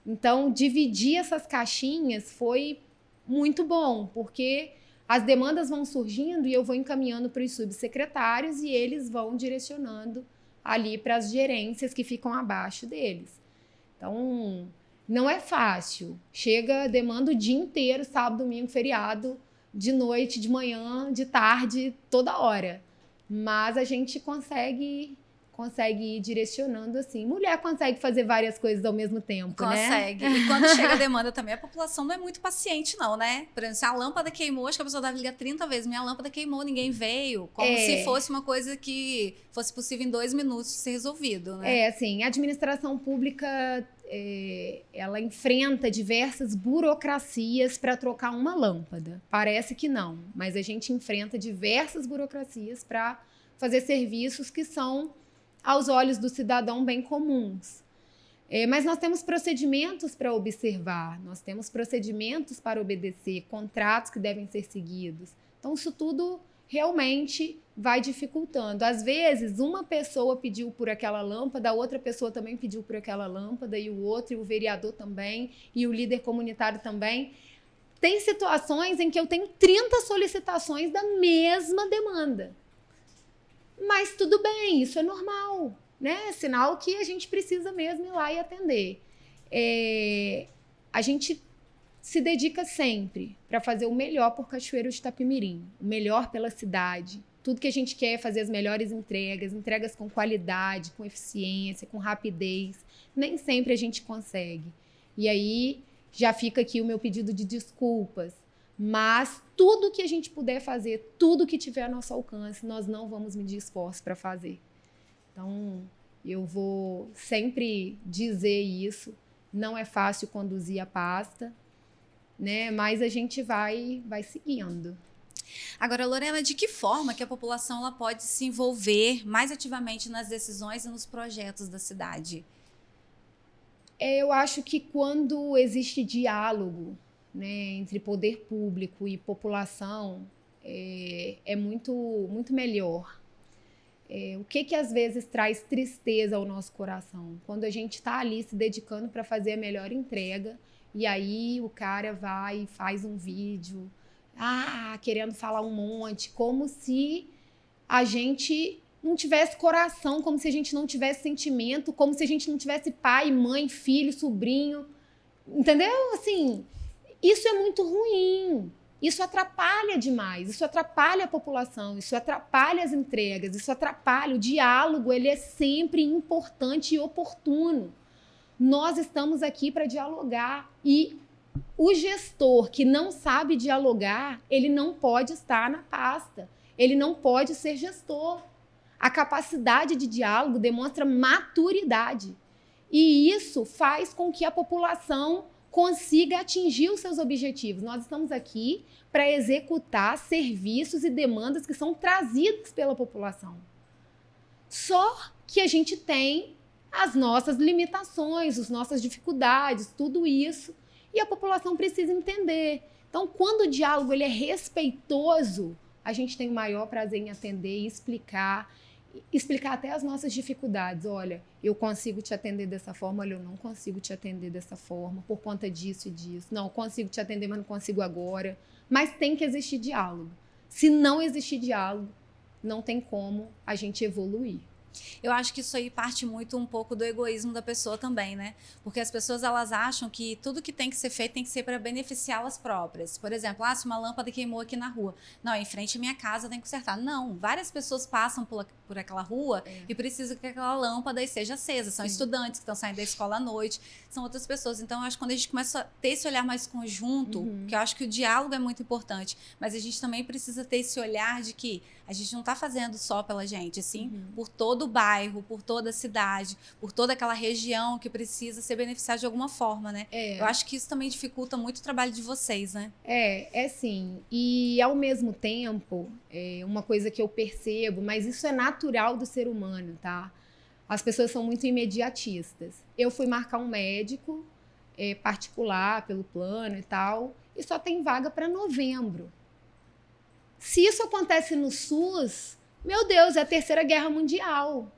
Speaker 2: Então, dividir essas caixinhas foi muito bom, porque as demandas vão surgindo e eu vou encaminhando para os subsecretários e eles vão direcionando ali para as gerências que ficam abaixo deles. Então, não é fácil. Chega, demanda o dia inteiro, sábado, domingo, feriado, de noite, de manhã, de tarde, toda hora. Mas a gente consegue ir direcionando assim. Mulher consegue fazer várias coisas ao mesmo tempo, né?
Speaker 1: Consegue. E quando chega a demanda também, a população não é muito paciente, não, né? Por exemplo, se a lâmpada queimou, acho que a pessoa deve ligar 30 vezes. Minha lâmpada queimou, ninguém veio. Como se fosse uma coisa que fosse possível em 2 minutos ser resolvido, né?
Speaker 2: Assim, a administração pública, ela enfrenta diversas burocracias para trocar uma lâmpada. Parece que não, mas a gente enfrenta diversas burocracias para fazer serviços que são, aos olhos do cidadão, bem comuns. Mas nós temos procedimentos para observar, nós temos procedimentos para obedecer, contratos que devem ser seguidos. Então, isso tudo realmente vai dificultando. Às vezes, uma pessoa pediu por aquela lâmpada, a outra pessoa também pediu por aquela lâmpada, e o outro, e o vereador também, e o líder comunitário também. Tem situações em que eu tenho 30 solicitações da mesma demanda. Mas tudo bem, isso é normal, né? Sinal que a gente precisa mesmo ir lá e atender. A gente se dedica sempre para fazer o melhor por Cachoeiro de Itapemirim, o melhor pela cidade. Tudo que a gente quer é fazer as melhores entregas com qualidade, com eficiência, com rapidez. Nem sempre a gente consegue. E aí já fica aqui o meu pedido de desculpas. Mas tudo que a gente puder fazer, tudo que tiver a nosso alcance, nós não vamos medir esforço para fazer. Então, eu vou sempre dizer isso, não é fácil conduzir a pasta, né? Mas a gente vai seguindo.
Speaker 1: Agora, Lorena, de que forma que a população ela pode se envolver mais ativamente nas decisões e nos projetos da cidade?
Speaker 2: Eu acho que quando existe diálogo, né, entre poder público e população, é muito, muito melhor. O que às vezes traz tristeza ao nosso coração? Quando a gente está ali se dedicando para fazer a melhor entrega e aí o cara vai e faz um vídeo, querendo falar um monte, como se a gente não tivesse coração, como se a gente não tivesse sentimento, como se a gente não tivesse pai, mãe, filho, sobrinho, entendeu? Assim, isso é muito ruim. Isso atrapalha demais, isso atrapalha a população, isso atrapalha as entregas, isso atrapalha. O diálogo, ele é sempre importante e oportuno. Nós estamos aqui para dialogar e o gestor que não sabe dialogar, ele não pode estar na pasta, ele não pode ser gestor. A capacidade de diálogo demonstra maturidade e isso faz com que a população consiga atingir os seus objetivos. Nós estamos aqui para executar serviços e demandas que são trazidos pela população. Só que a gente tem as nossas limitações, as nossas dificuldades, tudo isso, e a população precisa entender. Então, quando o diálogo ele é respeitoso, a gente tem o maior prazer em atender e explicar até as nossas dificuldades. Olha, eu consigo te atender dessa forma, olha, eu não consigo te atender dessa forma, por conta disso e disso. Não, eu consigo te atender, mas não consigo agora. Mas tem que existir diálogo. Se não existir diálogo, não tem como a gente evoluir.
Speaker 1: Eu acho que isso aí parte muito um pouco do egoísmo da pessoa também, né? Porque as pessoas, elas acham que tudo que tem que ser feito tem que ser para beneficiá-las próprias. Por exemplo, se uma lâmpada queimou aqui na rua. Não, em frente à minha casa tem que consertar. Não, várias pessoas passam por aquela rua e precisam que aquela lâmpada seja acesa. São estudantes que estão saindo da escola à noite, são outras pessoas. Então, eu acho que quando a gente começa a ter esse olhar mais conjunto, que eu acho que o diálogo é muito importante, mas a gente também precisa ter esse olhar de que a gente não está fazendo só pela gente, assim, por todo o bairro, por toda a cidade, por toda aquela região que precisa ser beneficiada de alguma forma, né? Eu acho que isso também dificulta muito o trabalho de vocês, né?
Speaker 2: É sim. E, ao mesmo tempo, uma coisa que eu percebo, mas isso é natural do ser humano, tá? As pessoas são muito imediatistas. Eu fui marcar um médico particular pelo plano e tal, e só tem vaga para novembro. Se isso acontece no SUS, meu Deus, é a Terceira Guerra Mundial.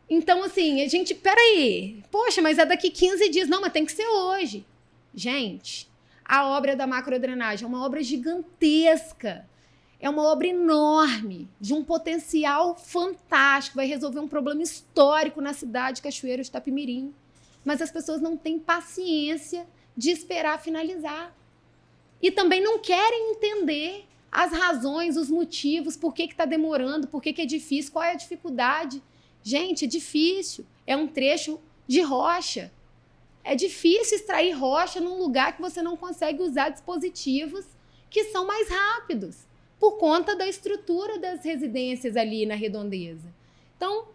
Speaker 2: Então, assim, a gente, peraí, poxa, mas é daqui 15 dias. Não, mas tem que ser hoje. Gente, a obra da macrodrenagem é uma obra gigantesca. É uma obra enorme, de um potencial fantástico. Vai resolver um problema histórico na cidade de Cachoeiro de Itapemirim. Mas as pessoas não têm paciência de esperar finalizar. E também não querem entender as razões, os motivos, por que está demorando, por que é difícil, qual é a dificuldade. Gente, é difícil. É um trecho de rocha. É difícil extrair rocha num lugar que você não consegue usar dispositivos que são mais rápidos, por conta da estrutura das residências ali na redondeza. Então,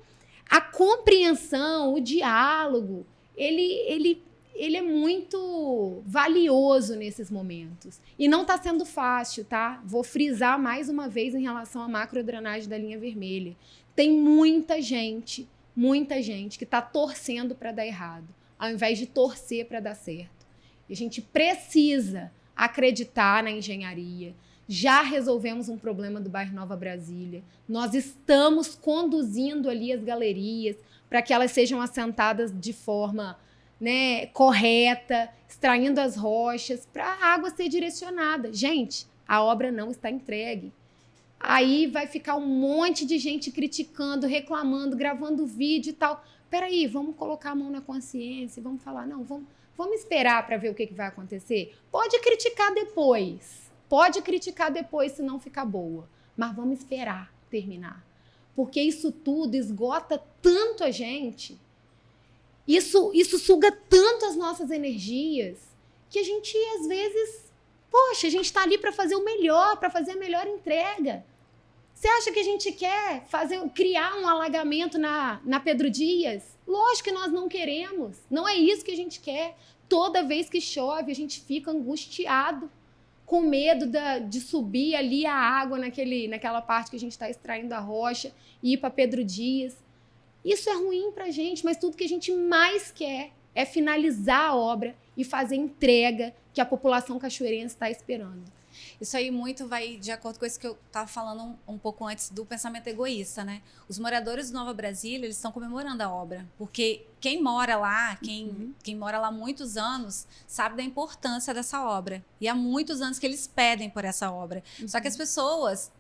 Speaker 2: a compreensão, o diálogo, ele é muito valioso nesses momentos. E não está sendo fácil, tá? Vou frisar mais uma vez em relação à macrodrenagem da linha vermelha. Tem muita gente que está torcendo para dar errado, ao invés de torcer para dar certo. E a gente precisa acreditar na engenharia. Já resolvemos um problema do bairro Nova Brasília. Nós estamos conduzindo ali as galerias para que elas sejam assentadas de forma correta, extraindo as rochas, para a água ser direcionada. Gente, a obra não está entregue. Aí vai ficar um monte de gente criticando, reclamando, gravando vídeo e tal. Peraí, vamos colocar a mão na consciência, vamos falar, não, vamos esperar para ver o que vai acontecer? Pode criticar depois se não ficar boa, mas vamos esperar terminar. Porque isso tudo esgota tanto a gente, isso suga tanto as nossas energias, que a gente, às vezes, a gente está ali para fazer o melhor, para fazer a melhor entrega. Você acha que a gente quer criar um alagamento na Pedro Dias? Lógico que nós não queremos. Não é isso que a gente quer. Toda vez que chove, a gente fica angustiado, com medo de subir ali a água naquela parte que a gente está extraindo a rocha e ir para Pedro Dias. Isso é ruim para a gente, mas tudo que a gente mais quer é finalizar a obra e fazer entrega que a população cachoeirense está esperando.
Speaker 1: Isso aí muito vai de acordo com isso que eu estava falando um pouco antes do pensamento egoísta, né? Os moradores de Nova Brasília, eles estão comemorando a obra, porque quem mora lá, quem mora lá há muitos anos, sabe da importância dessa obra. E há muitos anos que eles pedem por essa obra. Só que as pessoas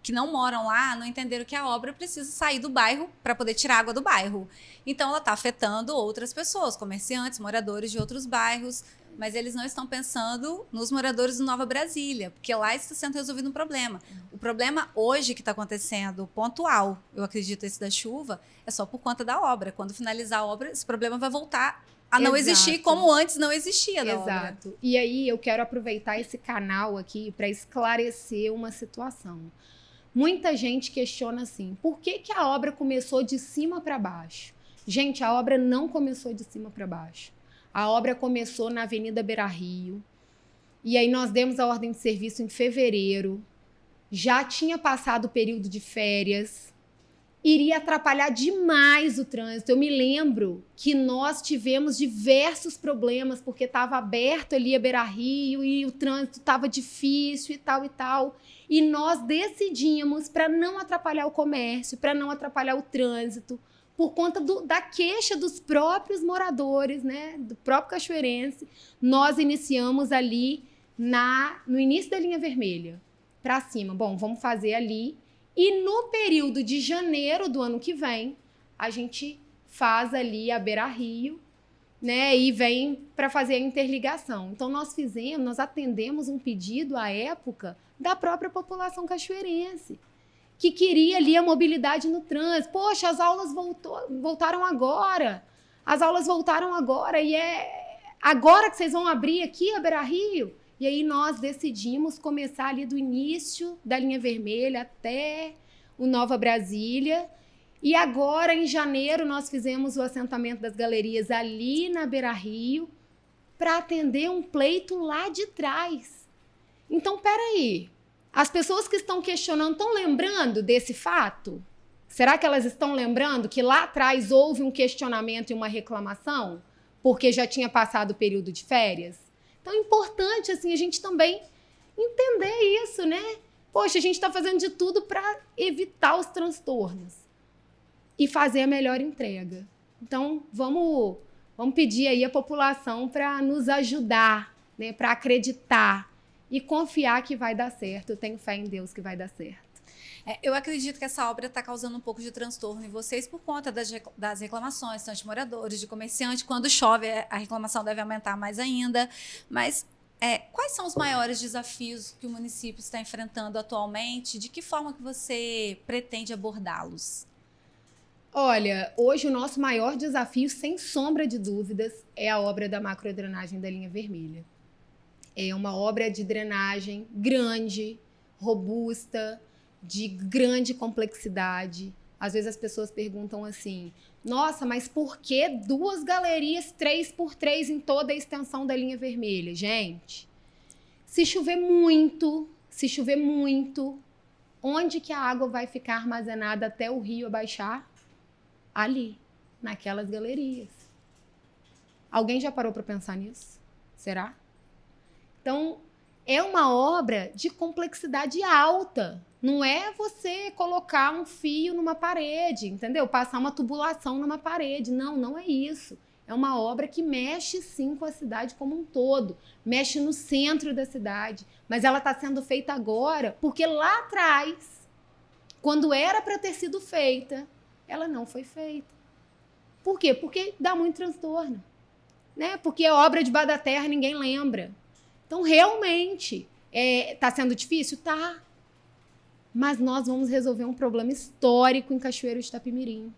Speaker 1: que não moram lá não entenderam que a obra precisa sair do bairro para poder tirar água do bairro. Então, ela está afetando outras pessoas, comerciantes, moradores de outros bairros, mas eles não estão pensando nos moradores de Nova Brasília, porque lá está sendo resolvido um problema. O problema hoje que está acontecendo, pontual, eu acredito esse da chuva, é só por conta da obra. Quando finalizar a obra, esse problema vai voltar a não existir como antes não existia da obra.
Speaker 2: Exato. E aí eu quero aproveitar esse canal aqui para esclarecer uma situação. Muita gente questiona assim, por que a obra começou de cima para baixo? Gente, a obra não começou de cima para baixo. A obra começou na Avenida Beira-Rio, e aí nós demos a ordem de serviço em fevereiro, já tinha passado o período de férias, iria atrapalhar demais o trânsito. Eu me lembro que nós tivemos diversos problemas, porque estava aberto ali a Beira-Rio e o trânsito estava difícil e tal, e nós decidimos, para não atrapalhar o comércio, para não atrapalhar o trânsito, por conta da queixa dos próprios moradores, né, do próprio cachoeirense, nós iniciamos ali no início da linha vermelha, para cima. Bom, vamos fazer ali. E no período de janeiro do ano que vem, a gente faz ali a Beira-Rio, né, e vem para fazer a interligação. Então, nós atendemos um pedido à época da própria população cachoeirense, que queria ali a mobilidade no trânsito. Poxa, as aulas voltaram agora. As aulas voltaram agora e é agora que vocês vão abrir aqui a Beira-Rio. E aí nós decidimos começar ali do início da linha vermelha até o Nova Brasília. E agora, em janeiro, nós fizemos o assentamento das galerias ali na Beira-Rio para atender um pleito lá de trás. Então, peraí. As pessoas que estão questionando estão lembrando desse fato? Será que elas estão lembrando que lá atrás houve um questionamento e uma reclamação? Porque já tinha passado o período de férias? Então é importante assim, a gente também entender isso, né? Poxa, a gente está fazendo de tudo para evitar os transtornos e fazer a melhor entrega. Então vamos pedir aí a população para nos ajudar, né? Para acreditar e confiar que vai dar certo. Eu tenho fé em Deus que vai dar certo.
Speaker 1: Eu acredito que essa obra está causando um pouco de transtorno em vocês por conta das reclamações, tanto de moradores, de comerciantes. Quando chove, a reclamação deve aumentar mais ainda. Mas quais são os maiores desafios que o município está enfrentando atualmente? De que forma que você pretende abordá-los?
Speaker 2: Olha, hoje o nosso maior desafio, sem sombra de dúvidas, é a obra da macrodrenagem da linha vermelha. É uma obra de drenagem grande, robusta, de grande complexidade. Às vezes as pessoas perguntam assim, nossa, mas por que 2 galerias 3x3 em toda a extensão da linha vermelha? Gente, se chover muito, onde que a água vai ficar armazenada até o rio abaixar? Ali, naquelas galerias. Alguém já parou para pensar nisso? Será? Então, é uma obra de complexidade alta. Não é você colocar um fio numa parede, entendeu? Passar uma tubulação numa parede. Não, não é isso. É uma obra que mexe, sim, com a cidade como um todo. Mexe no centro da cidade. Mas ela está sendo feita agora porque lá atrás, quando era para ter sido feita, ela não foi feita. Por quê? Porque dá muito transtorno, né? Porque é obra debaixo da terra, ninguém lembra. Então, realmente, está sendo difícil? Tá. Mas nós vamos resolver um problema histórico em Cachoeiro de Itapemirim.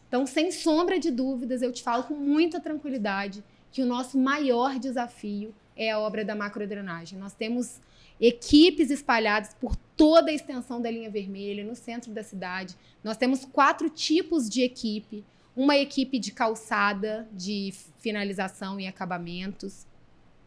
Speaker 2: Então, sem sombra de dúvidas, eu te falo com muita tranquilidade que o nosso maior desafio é a obra da macrodrenagem. Nós temos equipes espalhadas por toda a extensão da linha vermelha, no centro da cidade. Nós temos 4 tipos de equipe. Uma equipe de calçada, de finalização e acabamentos.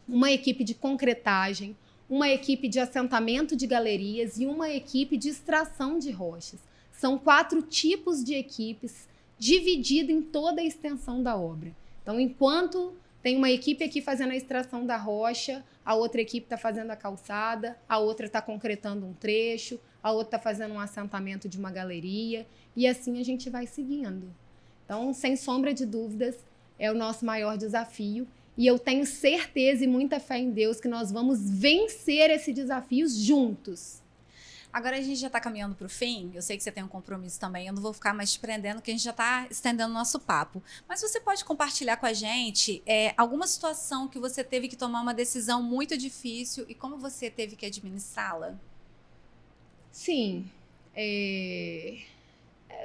Speaker 2: Uma equipe de concretagem. Uma equipe de assentamento de galerias e uma equipe de extração de rochas. São 4 tipos de equipes divididas em toda a extensão da obra. Então, enquanto tem uma equipe aqui fazendo a extração da rocha, a outra equipe está fazendo a calçada, a outra está concretando um trecho, a outra está fazendo um assentamento de uma galeria, e assim a gente vai seguindo. Então, sem sombra de dúvidas, é o nosso maior desafio, e eu tenho certeza e muita fé em Deus que nós vamos vencer esse desafio juntos.
Speaker 1: Agora a gente já está caminhando para o fim, eu sei que você tem um compromisso também, eu não vou ficar mais te prendendo, porque a gente já está estendendo o nosso papo. Mas você pode compartilhar com a gente alguma situação que você teve que tomar uma decisão muito difícil e como você teve que administrá-la?
Speaker 2: Sim.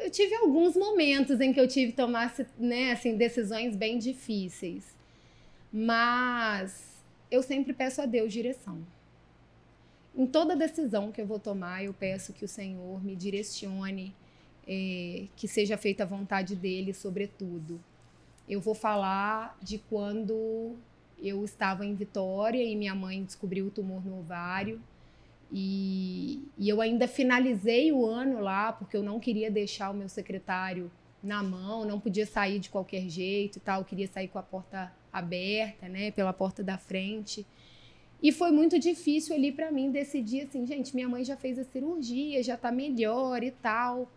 Speaker 2: Eu tive alguns momentos em que eu tive que tomar, né, assim, decisões bem difíceis. Mas eu sempre peço a Deus direção. Em toda decisão que eu vou tomar, eu peço que o Senhor me direcione, que seja feita a vontade dEle, sobretudo. Eu vou falar de quando eu estava em Vitória e minha mãe descobriu o tumor no ovário. E eu ainda finalizei o ano lá, porque eu não queria deixar o meu secretário na mão, não podia sair de qualquer jeito e tal, eu queria sair com a porta aberta, né, pela porta da frente. E foi muito difícil ali para mim decidir assim, gente, minha mãe já fez a cirurgia, já tá melhor e tal,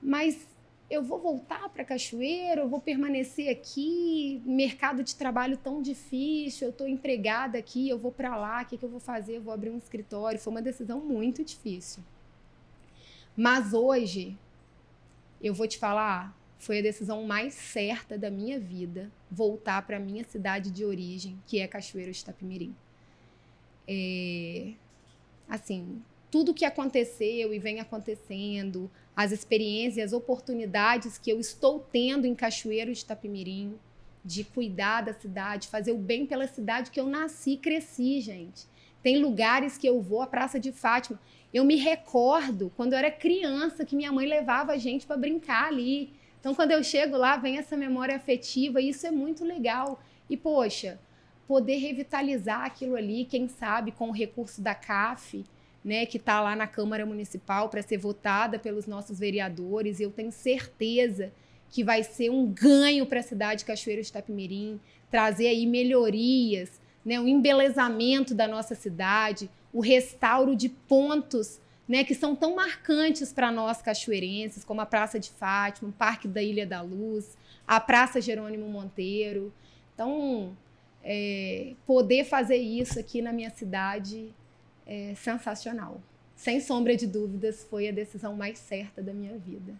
Speaker 2: mas eu vou voltar para Cachoeiro, eu vou permanecer aqui, mercado de trabalho tão difícil, eu tô empregada aqui, eu vou para lá, o que eu vou fazer? Eu vou abrir um escritório. Foi uma decisão muito difícil. Mas hoje, eu vou te falar, foi a decisão mais certa da minha vida, voltar para minha cidade de origem, que é Cachoeiro de Itapemirim. Assim, tudo que aconteceu e vem acontecendo, as experiências, as oportunidades que eu estou tendo em Cachoeiro de Itapemirim, de cuidar da cidade, fazer o bem pela cidade que eu nasci e cresci, gente. Tem lugares que eu vou, a Praça de Fátima, eu me recordo quando eu era criança que minha mãe levava a gente para brincar ali. Então, quando eu chego lá, vem essa memória afetiva e isso é muito legal. E, poxa, poder revitalizar aquilo ali, quem sabe com o recurso da CAF, né, que está lá na Câmara Municipal para ser votada pelos nossos vereadores, e eu tenho certeza que vai ser um ganho para a cidade de Cachoeiro de Itapemirim, trazer aí melhorias, né, o embelezamento da nossa cidade, o restauro de pontos, né, que são tão marcantes para nós cachoeirenses, como a Praça de Fátima, o Parque da Ilha da Luz, a Praça Jerônimo Monteiro. Então, poder fazer isso aqui na minha cidade é sensacional. Sem sombra de dúvidas, foi a decisão mais certa da minha vida.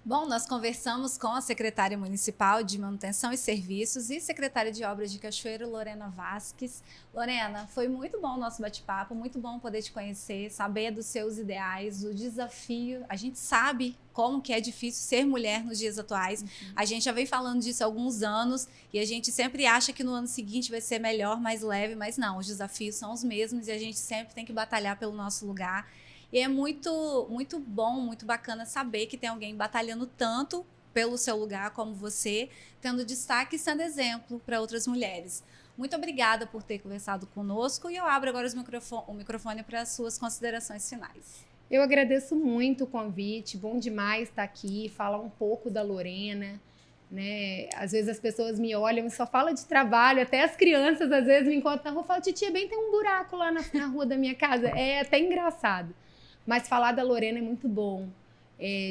Speaker 1: Bom, nós conversamos com a secretária municipal de Manutenção e Serviços e secretária de Obras de Cachoeiro, Lorena Vasques. Lorena, foi muito bom o nosso bate-papo, muito bom poder te conhecer, saber dos seus ideais, o desafio. A gente sabe como que é difícil ser mulher nos dias atuais. Uhum. A gente já vem falando disso há alguns anos e a gente sempre acha que no ano seguinte vai ser melhor, mais leve, mas não, os desafios são os mesmos e a gente sempre tem que batalhar pelo nosso lugar. E é muito, muito bom, muito bacana saber que tem alguém batalhando tanto pelo seu lugar como você, tendo destaque e sendo exemplo para outras mulheres. Muito obrigada por ter conversado conosco e eu abro agora o microfone para as suas considerações finais.
Speaker 2: Eu agradeço muito o convite, bom demais estar aqui, falar um pouco da Lorena, né? Às vezes as pessoas me olham e só falam de trabalho, até as crianças às vezes me encontram na rua e falam, titia, bem tem um buraco lá na rua da minha casa, é até engraçado. Mas falar da Lorena é muito bom,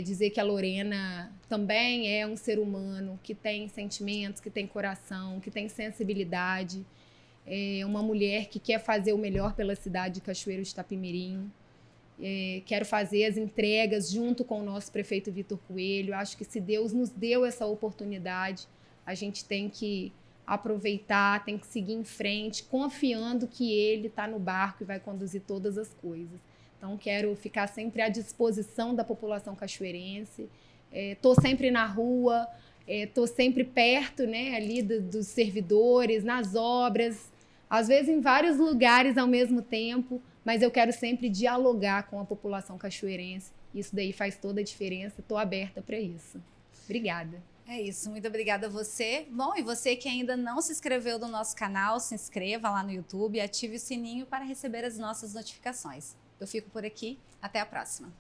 Speaker 2: dizer que a Lorena também é um ser humano que tem sentimentos, que tem coração, que tem sensibilidade, é uma mulher que quer fazer o melhor pela cidade de Cachoeiro de Itapemirim. Quero fazer as entregas junto com o nosso prefeito Vitor Coelho. Acho que se Deus nos deu essa oportunidade, a gente tem que aproveitar, tem que seguir em frente, confiando que ele está no barco e vai conduzir todas as coisas. Então, quero ficar sempre à disposição da população cachoeirense. Estou sempre na rua, Estou sempre perto, né, ali dos servidores, nas obras, às vezes em vários lugares ao mesmo tempo, mas eu quero sempre dialogar com a população cachoeirense. Isso daí faz toda a diferença. Estou aberta para isso. Obrigada.
Speaker 1: É isso, muito obrigada a você. Bom, e você que ainda não se inscreveu no nosso canal, se inscreva lá no YouTube e ative o sininho para receber as nossas notificações. Eu fico por aqui, até a próxima.